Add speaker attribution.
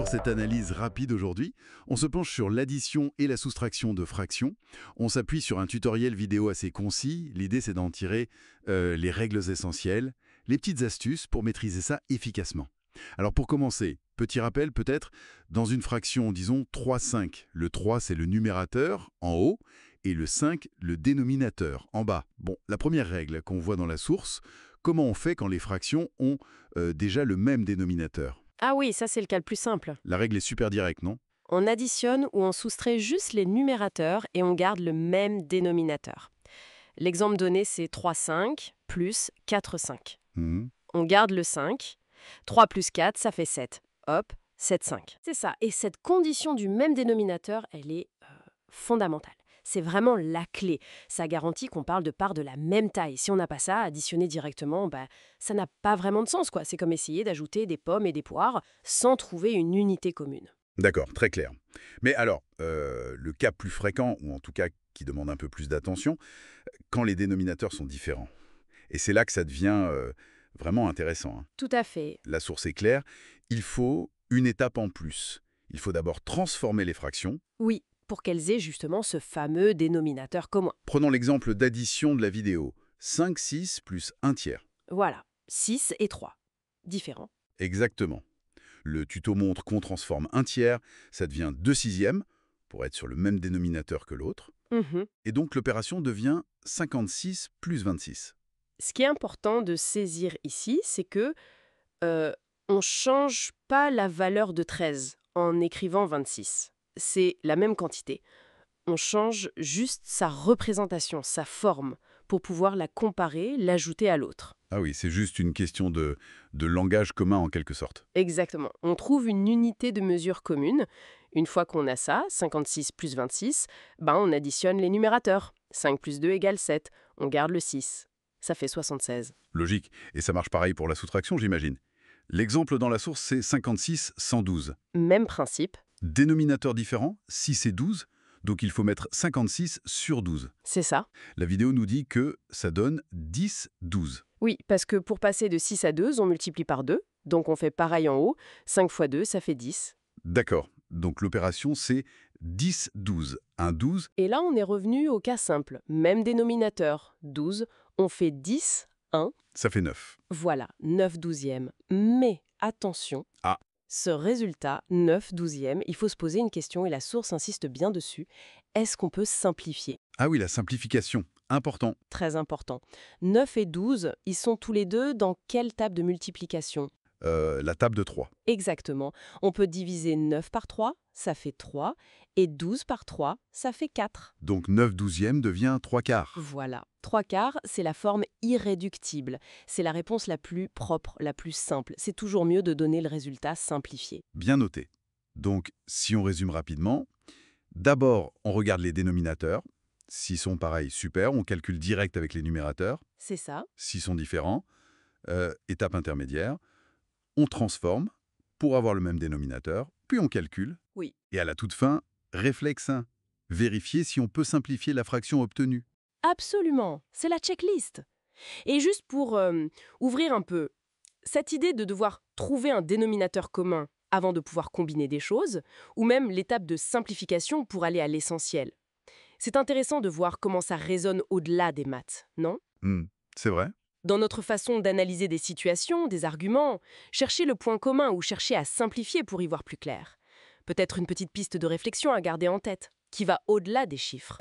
Speaker 1: Dans cette analyse rapide aujourd'hui, on se penche sur l'addition et la soustraction de fractions. On s'appuie sur un tutoriel vidéo assez concis. L'idée, c'est d'en tirer les règles essentielles, les petites astuces pour maîtriser ça efficacement. Alors pour commencer, petit rappel peut-être, dans une fraction, disons 3/5. Le 3, c'est le numérateur, en haut, et le 5, le dénominateur, en bas. Bon, la première règle qu'on voit dans la source, comment on fait quand les fractions ont déjà le même dénominateur?
Speaker 2: Ah oui, ça c'est le cas le plus simple.
Speaker 1: La règle est super directe, non?
Speaker 2: On additionne ou on soustrait juste les numérateurs et on garde le même dénominateur. L'exemple donné, c'est 3,5 plus 4,5.
Speaker 1: Mhm.
Speaker 2: On garde le 5. 3 plus 4, ça fait 7. Hop, 7,5. C'est ça. Et cette condition du même dénominateur, elle est fondamentale. C'est vraiment la clé. Ça garantit qu'on parle de parts de la même taille. Si on n'a pas ça, additionner directement, ça n'a pas vraiment de sens, quoi. C'est comme essayer d'ajouter des pommes et des poires sans trouver une unité commune.
Speaker 1: D'accord, très clair. Mais alors, le cas plus fréquent, ou en tout cas qui demande un peu plus d'attention, quand les dénominateurs sont différents. Et c'est là que ça devient vraiment intéressant, hein.
Speaker 2: Tout à fait.
Speaker 1: La source est claire, il faut une étape en plus. Il faut d'abord transformer les fractions.
Speaker 2: Oui, pour qu'elles aient justement ce fameux dénominateur commun.
Speaker 1: Prenons l'exemple d'addition de la vidéo. 5/6 plus 1/3.
Speaker 2: Voilà, 6 et 3. Différents.
Speaker 1: Exactement. Le tuto montre qu'on transforme 1/3, ça devient 2/6, pour être sur le même dénominateur que l'autre.
Speaker 2: Mhm.
Speaker 1: Et donc l'opération devient 56 plus 26.
Speaker 2: Ce qui est important de saisir ici, c'est que on ne change pas la valeur de 13 en écrivant 26. C'est la même quantité. On change juste sa représentation, sa forme, pour pouvoir la comparer, l'ajouter à l'autre.
Speaker 1: Ah oui, c'est juste une question de langage commun en quelque sorte.
Speaker 2: Exactement. On trouve une unité de mesure commune. Une fois qu'on a ça, 56 plus 26, on additionne les numérateurs. 5 plus 2 égale 7. On garde le 6. Ça fait 76.
Speaker 1: Logique. Et ça marche pareil pour la soustraction, j'imagine. L'exemple dans la source, c'est 56, 112.
Speaker 2: Même principe.
Speaker 1: Dénominateur différent, 6 et 12, donc il faut mettre 56 sur 12.
Speaker 2: C'est ça.
Speaker 1: La vidéo nous dit que ça donne 10, 12.
Speaker 2: Oui, parce que pour passer de 6 à 2, on multiplie par 2. Donc on fait pareil en haut. 5 fois 2, ça fait 10.
Speaker 1: D'accord. Donc l'opération, c'est 10, 12. Un 12.
Speaker 2: Et là, on est revenu au cas simple. Même dénominateur, 12. On fait 10, 1.
Speaker 1: Ça fait 9.
Speaker 2: Voilà, 9 douzièmes. Mais attention,
Speaker 1: Ah.
Speaker 2: ce résultat, 9 douzièmes, il faut se poser une question et la source insiste bien dessus. Est-ce qu'on peut simplifier?
Speaker 1: Ah oui, la simplification. Important.
Speaker 2: Très important. 9 et 12, ils sont tous les deux dans quelle table de multiplication?
Speaker 1: La table de 3.
Speaker 2: Exactement. On peut diviser 9 par 3, ça fait 3, et 12 par 3, ça fait 4.
Speaker 1: Donc 9 douzièmes devient 3 quarts.
Speaker 2: Voilà. 3 quarts, c'est la forme irréductible. C'est la réponse la plus propre, la plus simple. C'est toujours mieux de donner le résultat simplifié.
Speaker 1: Bien noté. Donc, si on résume rapidement, d'abord, on regarde les dénominateurs. S'ils sont pareils, super, on calcule direct avec les numérateurs.
Speaker 2: C'est ça.
Speaker 1: S'ils sont différents, étape intermédiaire, on transforme pour avoir le même dénominateur, puis on calcule.
Speaker 2: Oui.
Speaker 1: Et à la toute fin, réflexe 1, vérifier si on peut simplifier la fraction obtenue.
Speaker 2: Absolument. C'est la checklist. Et juste pour ouvrir un peu, cette idée de devoir trouver un dénominateur commun avant de pouvoir combiner des choses, ou même l'étape de simplification pour aller à l'essentiel. C'est intéressant de voir comment ça résonne au-delà des maths, non?
Speaker 1: C'est vrai.
Speaker 2: Dans notre façon d'analyser des situations, des arguments, chercher le point commun ou chercher à simplifier pour y voir plus clair. Peut-être une petite piste de réflexion à garder en tête, qui va au-delà des chiffres.